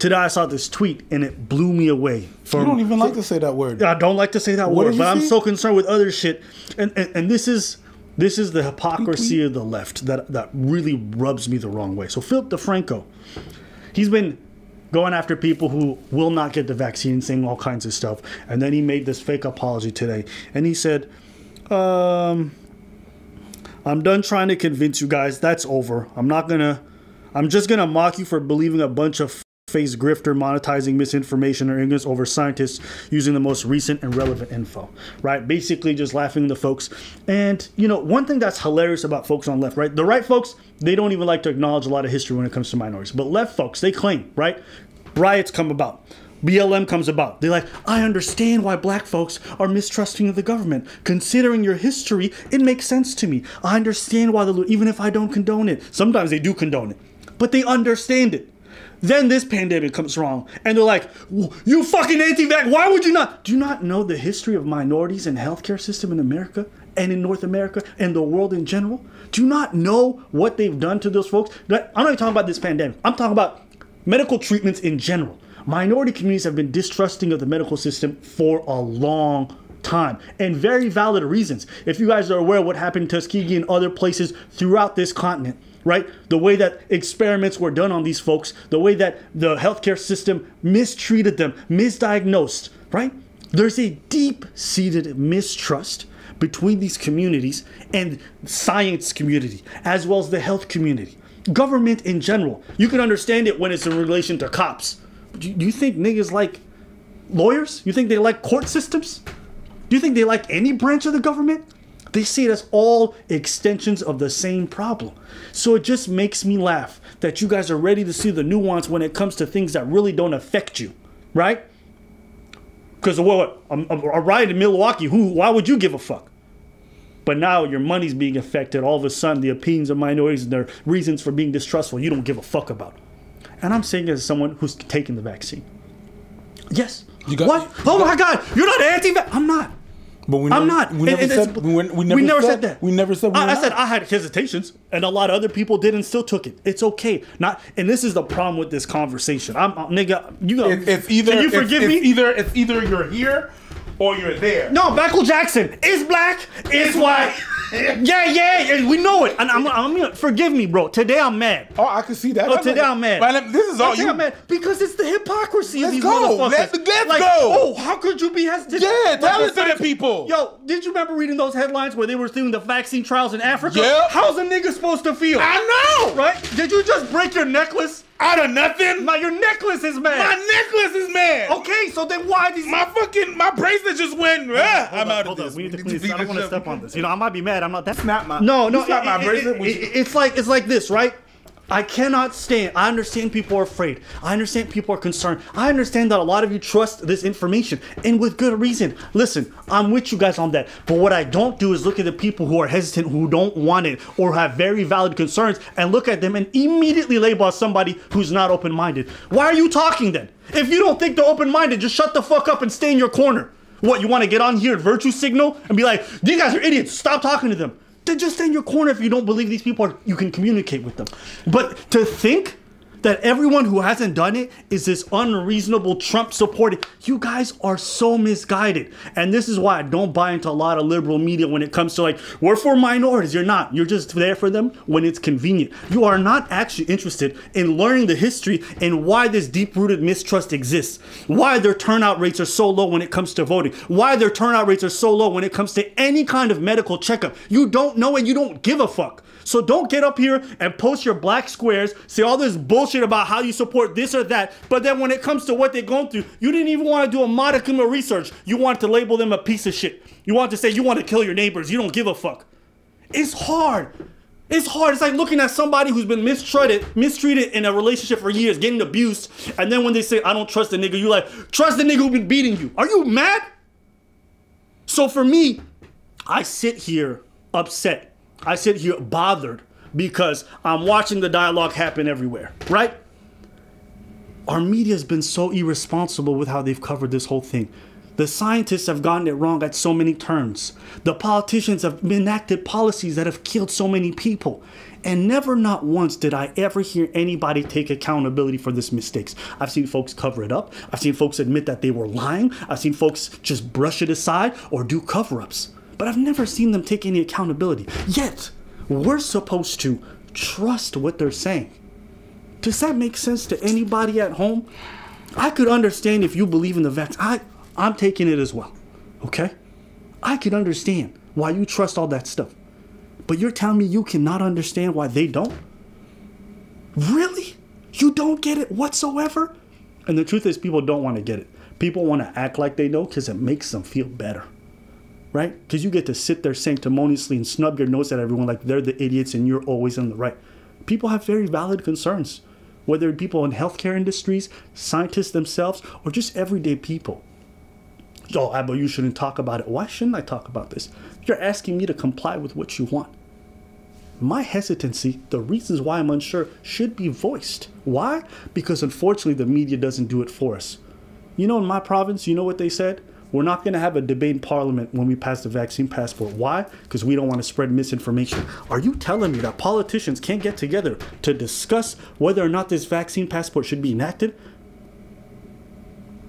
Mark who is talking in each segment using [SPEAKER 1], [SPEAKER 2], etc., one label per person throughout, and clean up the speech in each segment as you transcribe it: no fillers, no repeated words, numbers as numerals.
[SPEAKER 1] Today I saw this tweet and it blew me away.
[SPEAKER 2] You don't even like to say that word.
[SPEAKER 1] I don't like to say that word, but I'm so concerned with other shit. And this is the hypocrisy of the left that really rubs me the wrong way. So Philip DeFranco, he's been going after people who will not get the vaccine, saying all kinds of stuff. And then he made this fake apology today. And he said, I'm done trying to convince you guys. That's over. I'm just going to mock you for believing a bunch of face grifter monetizing misinformation or ignorance over scientists using the most recent and relevant info, right? Basically just laughing at the folks. And, you know, one thing that's hilarious about folks on left, right? The right folks, they don't even like to acknowledge a lot of history when it comes to minorities. But left folks, they claim, right? Riots come about. BLM comes about. They're like, I understand why black folks are mistrusting of the government. Considering your history, it makes sense to me. I understand why even if I don't condone it. Sometimes they do condone it, but they understand it. Then this pandemic comes wrong, and they're like, you fucking anti-vax, why would you not? Do you not know the history of minorities and healthcare system in America and in North America and the world in general? Do you not know what they've done to those folks? I'm not even talking about this pandemic. I'm talking about medical treatments in general. Minority communities have been distrusting of the medical system for a long time, and very valid reasons. If you guys are aware of what happened in Tuskegee and other places throughout this continent, right? The way that experiments were done on these folks, the way that the healthcare system mistreated them, misdiagnosed, right? There's a deep-seated mistrust between these communities and science community, as well as the health community. Government in general. You can understand it when it's in relation to cops. Do you think niggas like lawyers? You think they like court systems? Do you think they like any branch of the government? They see it as all extensions of the same problem. So it just makes me laugh that you guys are ready to see the nuance when it comes to things that really don't affect you, right? Because what? A riot in Milwaukee, why would you give a fuck? But now your money's being affected. All of a sudden, the opinions of minorities and their reasons for being distrustful, you don't give a fuck about. And I'm saying as someone who's taken the vaccine. Yes. What? Oh my God, you're not anti-vax. I'm not.
[SPEAKER 2] But
[SPEAKER 1] I'm not.
[SPEAKER 2] We never said that. We never said.
[SPEAKER 1] I said I had hesitations, and a lot of other people did and still took it. It's okay. And this is the problem with this conversation. Nigga.
[SPEAKER 2] It's either.
[SPEAKER 1] Can you forgive me?
[SPEAKER 2] It's either you're here or you're there.
[SPEAKER 1] No, Michael Jackson is black. Is white. Yeah. We know it. And I'm forgive me, bro. Today I'm mad.
[SPEAKER 2] Oh, I can see that.
[SPEAKER 1] Oh, today I'm mad.
[SPEAKER 2] Man, this is all you.
[SPEAKER 1] I'm mad because it's the hypocrisy of these
[SPEAKER 2] go.
[SPEAKER 1] motherfuckers.
[SPEAKER 2] Let's go.
[SPEAKER 1] Oh, how could you be hesitant?
[SPEAKER 2] Yeah, tell us to the people.
[SPEAKER 1] Yo, did you remember reading those headlines where they were doing the vaccine trials in Africa?
[SPEAKER 2] Yeah.
[SPEAKER 1] How's a nigga supposed to feel?
[SPEAKER 2] I know.
[SPEAKER 1] Right? Did you just break your necklace?
[SPEAKER 2] Out of nothing?
[SPEAKER 1] Now your necklace is mad.
[SPEAKER 2] My necklace is mad.
[SPEAKER 1] Okay, so then why these...
[SPEAKER 2] My bracelet just went... I'm out of this.
[SPEAKER 1] We need to clean this. I don't want to step on this. You know, I might be mad. I'm not... That's
[SPEAKER 2] not my...
[SPEAKER 1] No.
[SPEAKER 2] It's not my bracelet.
[SPEAKER 1] It's like this, right? I cannot stand. I understand people are afraid. I understand people are concerned. I understand that a lot of you trust this information, and with good reason. Listen, I'm with you guys on that. But what I don't do is look at the people who are hesitant, who don't want it, or have very valid concerns, and look at them and immediately label as somebody who's not open-minded. Why are you talking then? If you don't think they're open-minded, just shut the fuck up and stay in your corner. What, you want to get on here and virtue signal and be like, these guys are idiots, stop talking to them. Then just stay in your corner if you don't believe these people you can communicate with them. But to think that everyone who hasn't done it is this unreasonable Trump supporter, you guys are so misguided. And this is why I don't buy into a lot of liberal media when it comes to like, we're for minorities. You're not. You're just there for them when it's convenient. You are not actually interested in learning the history and why this deep-rooted mistrust exists. Why their turnout rates are so low when it comes to voting. Why their turnout rates are so low when it comes to any kind of medical checkup. You don't know and you don't give a fuck. So don't get up here and post your black squares, say all this bullshit about how you support this or that, but then when it comes to what they're going through, you didn't even want to do a modicum of research. You want to label them a piece of shit. You want to say you want to kill your neighbors. You don't give a fuck. It's hard. It's hard. It's like looking at somebody who's been mistreated in a relationship for years, getting abused, and then when they say, I don't trust the nigga, you like, trust the nigga who's been beating you. Are you mad? So for me, I sit here upset. I sit here bothered because I'm watching the dialogue happen everywhere, right? Our media has been so irresponsible with how they've covered this whole thing. The scientists have gotten it wrong at so many turns. The politicians have enacted policies that have killed so many people. And never, not once, did I ever hear anybody take accountability for this mistakes. I've seen folks cover it up. I've seen folks admit that they were lying. I've seen folks just brush it aside or do cover-ups. But I've never seen them take any accountability. Yet, we're supposed to trust what they're saying. Does that make sense to anybody at home? I could understand if you believe in the vaccine. I'm taking it as well, okay? I could understand why you trust all that stuff. But you're telling me you cannot understand why they don't? Really? You don't get it whatsoever? And the truth is, people don't want to get it. People want to act like they know because it makes them feel better, right? Because you get to sit there sanctimoniously and snub your nose at everyone like they're the idiots and you're always in the right. People have very valid concerns, whether it's people in healthcare industries, scientists themselves, or just everyday people. Oh, Abba, you shouldn't talk about it. Why shouldn't I talk about this? You're asking me to comply with what you want. My hesitancy, the reasons why I'm unsure, should be voiced. Why? Because unfortunately, the media doesn't do it for us. You know, in my province, you know what they said? We're not going to have a debate in Parliament when we pass the vaccine passport. Why? Because we don't want to spread misinformation. Are you telling me that politicians can't get together to discuss whether or not this vaccine passport should be enacted?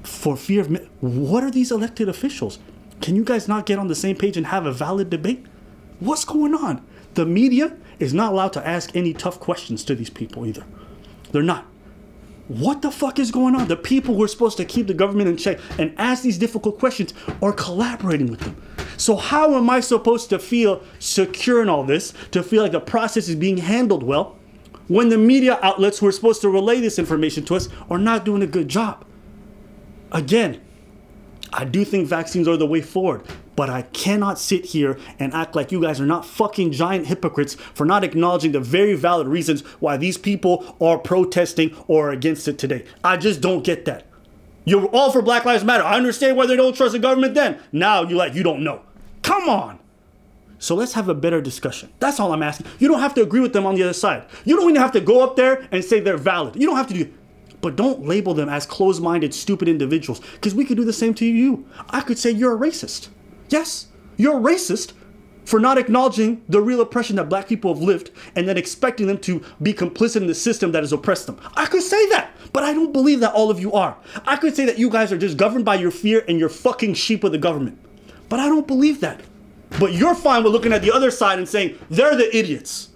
[SPEAKER 1] For fear of... What are these elected officials? Can you guys not get on the same page and have a valid debate? What's going on? The media is not allowed to ask any tough questions to these people either. They're not. What the fuck is going on? The people who are supposed to keep the government in check and ask these difficult questions are collaborating with them. So how am I supposed to feel secure in all this, to feel like the process is being handled well, when the media outlets who are supposed to relay this information to us are not doing a good job? Again, I do think vaccines are the way forward, but I cannot sit here and act like you guys are not fucking giant hypocrites for not acknowledging the very valid reasons why these people are protesting or against it today. I just don't get that. You're all for Black Lives Matter. I understand why they don't trust the government then. Now you don't know. Come on. So let's have a better discussion. That's all I'm asking. You don't have to agree with them on the other side. You don't even have to go up there and say they're valid. You don't have to do it. But don't label them as closed-minded, stupid individuals, because we could do the same to you. I could say you're a racist. Yes, you're a racist for not acknowledging the real oppression that black people have lived and then expecting them to be complicit in the system that has oppressed them. I could say that, but I don't believe that all of you are. I could say that you guys are just governed by your fear and you're fucking sheep of the government. But I don't believe that. But you're fine with looking at the other side and saying, they're the idiots.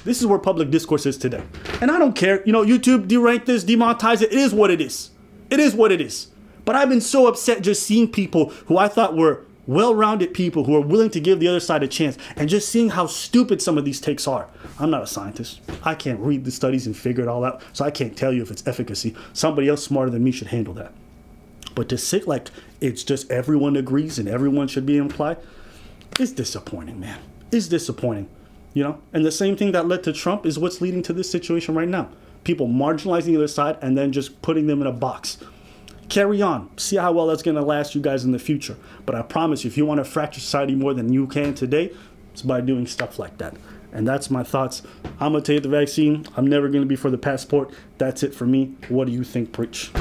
[SPEAKER 1] This is where public discourse is today. And I don't care. You know, YouTube, derank this, demonetize it. It is what it is. It is what it is. But I've been so upset just seeing people who I thought were well-rounded people who are willing to give the other side a chance and just seeing how stupid some of these takes are. I'm not a scientist. I can't read the studies and figure it all out, so I can't tell you if it's efficacy. Somebody else smarter than me should handle that. But to sit like it's just everyone agrees and everyone should be implied, it's disappointing, man. It's disappointing. You know, and the same thing that led to Trump is what's leading to this situation right now. People marginalizing the other side and then just putting them in a box. Carry on. See how well that's going to last you guys in the future. But I promise you, if you want to fracture society more than you can today, it's by doing stuff like that. And that's my thoughts. I'm going to take the vaccine. I'm never going to be for the passport. That's it for me. What do you think, Preach?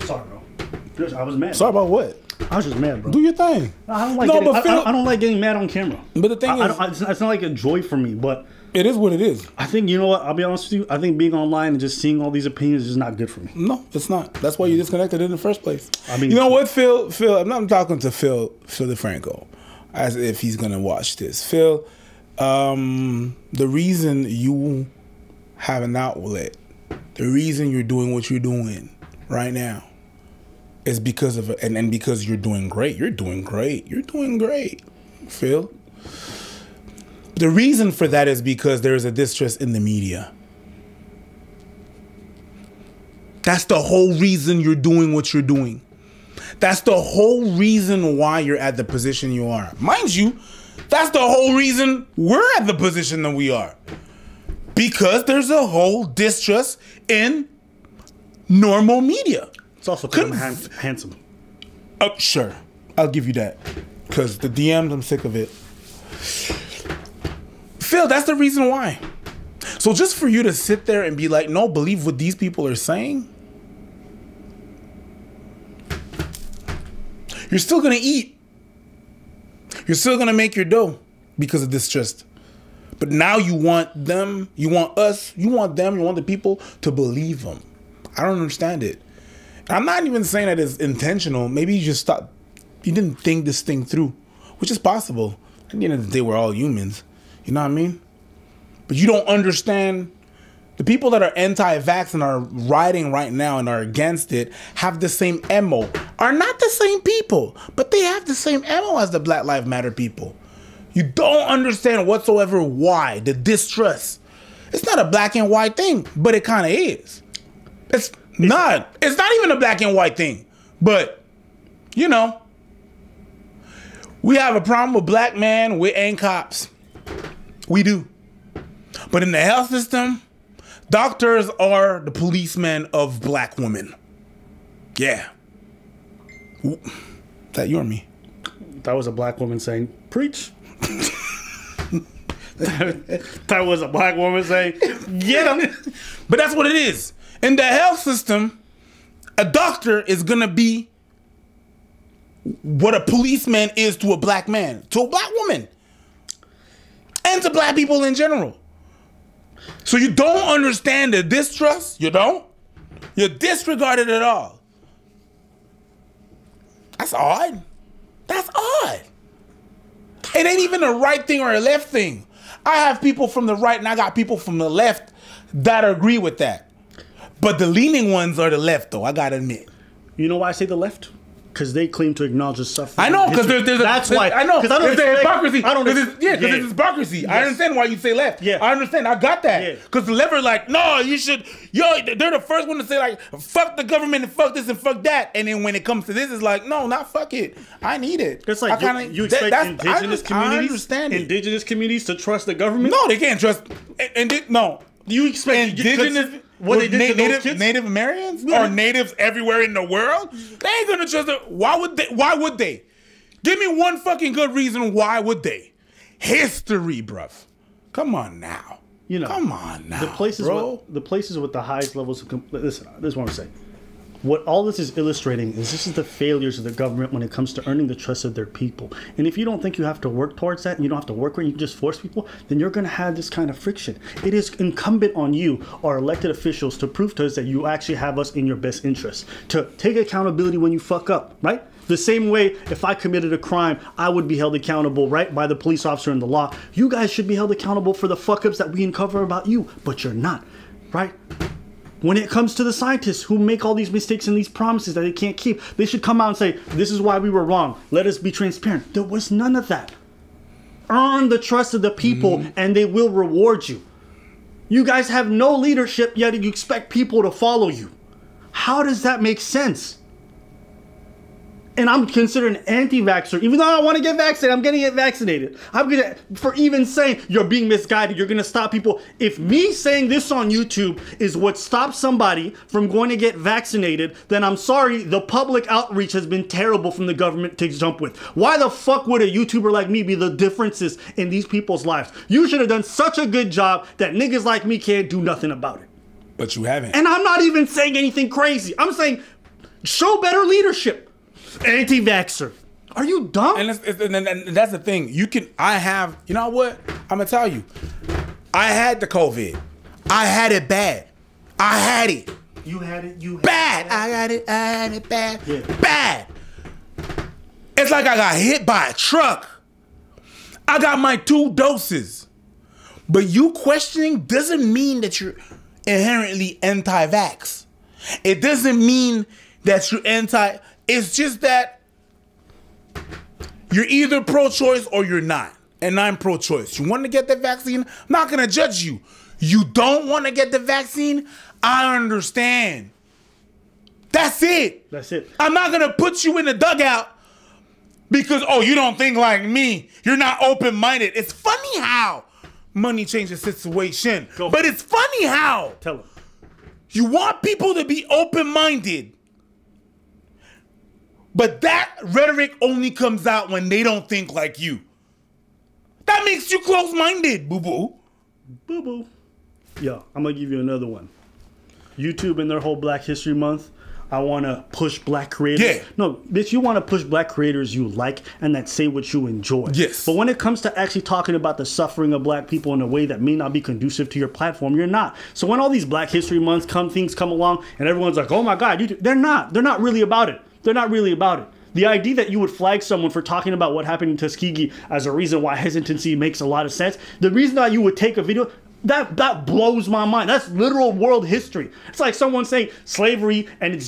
[SPEAKER 1] Sorry, bro. I was mad.
[SPEAKER 3] Sorry about what?
[SPEAKER 1] I was just mad, bro.
[SPEAKER 3] Do your thing.
[SPEAKER 1] I don't like getting, I don't like getting mad on camera.
[SPEAKER 3] But the thing is,
[SPEAKER 1] it's not like a joy for me, but
[SPEAKER 3] it is what it is.
[SPEAKER 1] I think, you know what, I'll be honest with you, I think being online and just seeing all these opinions is not good for me.
[SPEAKER 3] No, it's not. That's why you disconnected in the first place.
[SPEAKER 1] I mean,
[SPEAKER 3] you know what, Phil, I'm talking to Phil DeFranco as if he's going to watch this. Phil, the reason you have an outlet, the reason you're doing what you're doing right now is because of it, and because you're doing great. You're doing great. You're doing great, Phil. The reason for that is because there is a distrust in the media. That's the whole reason you're doing what you're doing. That's the whole reason why you're at the position you are. Mind you, that's the whole reason we're at the position that we are. Because there's a whole distrust in normal media.
[SPEAKER 1] It's also because I'm handsome.
[SPEAKER 3] Sure. I'll give you that. Because the DMs, I'm sick of it. Phil, that's the reason why. So just for you to sit there and be like, no, believe what these people are saying, you're still gonna eat. You're still gonna make your dough because of distrust. But now you want them, you want us, you want them, you want the people to believe them. I don't understand it. I'm not even saying that it's intentional. Maybe you just thought, you didn't think this thing through, which is possible. At the end of the day, we're all humans. You know what I mean? But you don't understand. The people that are anti-vax and are rioting right now and are against it have the same MO. Are not the same people, but they have the same MO as the Black Lives Matter people. You don't understand whatsoever why, the distrust. It's not a black and white thing, but it kind of is. It's not even a black and white thing, but, you know, we have a problem with black men, we ain't cops. We do. But in the health system, doctors are the policemen of black women. Yeah. Ooh, that you or me?
[SPEAKER 1] That was a black woman saying, preach. That was a black woman saying, get him.
[SPEAKER 3] But that's what it is. In the health system, a doctor is going to be what a policeman is to a black man, to a black woman, and to black people in general. So you don't understand the distrust. You don't. You disregard it at all. That's odd. That's odd. It ain't even a right thing or a left thing. I have people from the right and I got people from the left that agree with that. But the leaning ones are the left, though, I gotta admit.
[SPEAKER 1] You know why I say the left? Because they claim to acknowledge the suffering.
[SPEAKER 3] I know, because
[SPEAKER 1] that's why.
[SPEAKER 3] I know, because there's hypocrisy.
[SPEAKER 1] I don't.
[SPEAKER 3] Because it's hypocrisy. Yes. I understand why you say left.
[SPEAKER 1] Yeah,
[SPEAKER 3] I understand. I got that. Because the left are like, no, you should. Yo, they're the first one to say like, fuck the government and fuck this and fuck that. And then when it comes to this, it's like, no, not fuck it. I need it.
[SPEAKER 1] It's like you expect indigenous communities.
[SPEAKER 3] I understand it.
[SPEAKER 1] Indigenous communities to trust the government.
[SPEAKER 3] No, they can't trust. No,
[SPEAKER 1] you expect
[SPEAKER 3] indigenous.
[SPEAKER 1] What they did to those kids?
[SPEAKER 3] Native Americans or natives everywhere in the world? They ain't gonna trust it. Why would they? Why would they? Give me one fucking good reason why would they? History, bruv. Come on now.
[SPEAKER 1] You know.
[SPEAKER 3] Come on now,
[SPEAKER 1] the places,
[SPEAKER 3] bro.
[SPEAKER 1] The places with the highest levels of listen. This is what I'm saying. What all this is illustrating is this is the failures of the government when it comes to earning the trust of their people. And if you don't think you have to work towards that and you don't have to work where you can just force people, then you're going to have this kind of friction. It is incumbent on you, our elected officials, to prove to us that you actually have us in your best interest. To take accountability when you fuck up, right? The same way if I committed a crime, I would be held accountable, right, by the police officer and the law. You guys should be held accountable for the fuck ups that we uncover about you, but you're not, right? When it comes to the scientists who make all these mistakes and these promises that they can't keep, they should come out and say, this is why we were wrong. Let us be transparent. There was none of that. Earn the trust of the people and they will reward you. You guys have no leadership, yet you expect people to follow you. How does that make sense? And I'm considered an anti-vaxxer. Even though I don't want to get vaccinated, I'm getting vaccinated. I'm gonna, for even saying you're being misguided, you're gonna stop people. If me saying this on YouTube is what stops somebody from going to get vaccinated, then I'm sorry, the public outreach has been terrible from the government to jump with. Why the fuck would a YouTuber like me be the differences in these people's lives? You should have done such a good job that niggas like me can't do nothing about it.
[SPEAKER 3] But you haven't.
[SPEAKER 1] And I'm not even saying anything crazy. I'm saying show better leadership. Anti-vaxxer. Are you dumb?
[SPEAKER 3] And that's the thing. You know what? I'm going to tell you. I had the COVID. I had it bad. I had it.
[SPEAKER 1] You had it? You had
[SPEAKER 3] bad.
[SPEAKER 1] it?
[SPEAKER 3] I had it bad.
[SPEAKER 1] Yeah.
[SPEAKER 3] Bad. It's like I got hit by a truck. I got my 2 doses. But you questioning doesn't mean that you're inherently anti-vax. It doesn't mean that you're anti... It's just that you're either pro-choice or you're not. And I'm pro-choice. You want to get the vaccine? I'm not going to judge you. You don't want to get the vaccine? I understand. That's it.
[SPEAKER 1] That's it.
[SPEAKER 3] I'm not going to put you in the dugout because, oh, you don't think like me. You're not open-minded. It's funny how money changes the situation. But it's funny how.
[SPEAKER 1] Tell them.
[SPEAKER 3] You want people to be open-minded. But that rhetoric only comes out when they don't think like you. That
[SPEAKER 2] makes you close-minded, boo-boo?
[SPEAKER 1] Boo boo. Yeah, I'm gonna give you another one. YouTube and their whole Black History Month. I want to push black creators.
[SPEAKER 2] Yeah.
[SPEAKER 1] No, bitch, you want to push black creators you like and that say what you enjoy.
[SPEAKER 2] Yes.
[SPEAKER 1] But when it comes to actually talking about the suffering of black people in a way that may not be conducive to your platform, you're not. So when all these Black History Months things come along and everyone's like, oh my God, they're not. They're not really about it. They're not really about it. The idea that you would flag someone for talking about what happened in Tuskegee as a reason why hesitancy makes a lot of sense. The reason that you would take a video, that blows my mind. That's literal world history. It's like someone saying slavery and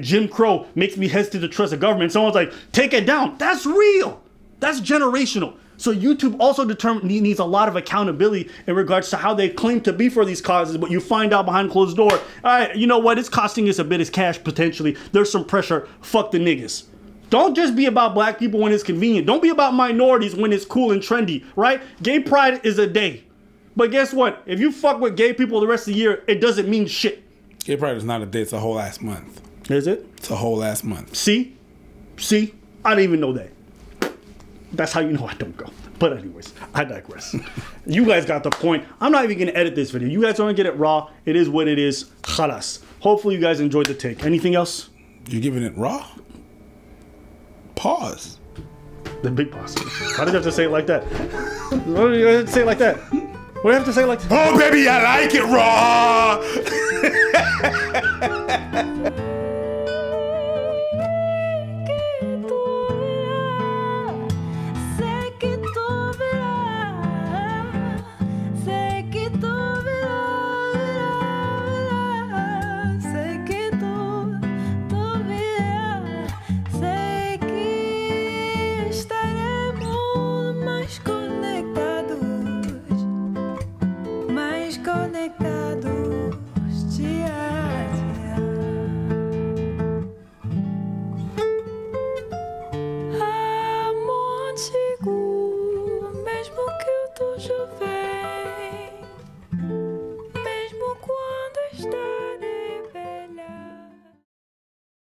[SPEAKER 1] Jim Crow makes me hesitant to trust the government. Someone's like, take it down. That's real. That's generational. So YouTube also needs a lot of accountability in regards to how they claim to be for these causes, but you find out behind closed door, all right, you know what? It's costing us a bit of cash potentially. There's some pressure. Fuck the niggas. Don't just be about black people when it's convenient. Don't be about minorities when it's cool and trendy, right? Gay pride is a day. But guess what? If you fuck with gay people the rest of the year, it doesn't mean shit.
[SPEAKER 3] Gay Pride is not a day, it's a whole ass month.
[SPEAKER 1] Is it?
[SPEAKER 3] It's a whole ass month.
[SPEAKER 1] See? I didn't even know that. That's how you know I don't go. But anyways, I digress. You guys got the point. I'm not even going to edit this video. You guys want to get it raw. It is what it is. Khalas. Hopefully you guys enjoyed the take. Anything else?
[SPEAKER 3] You're giving it raw? Pause.
[SPEAKER 1] The big pause. Why did you have to say it like that? Why did you have to say it like that? What do you have to say like that?
[SPEAKER 2] Oh, baby, I like it raw.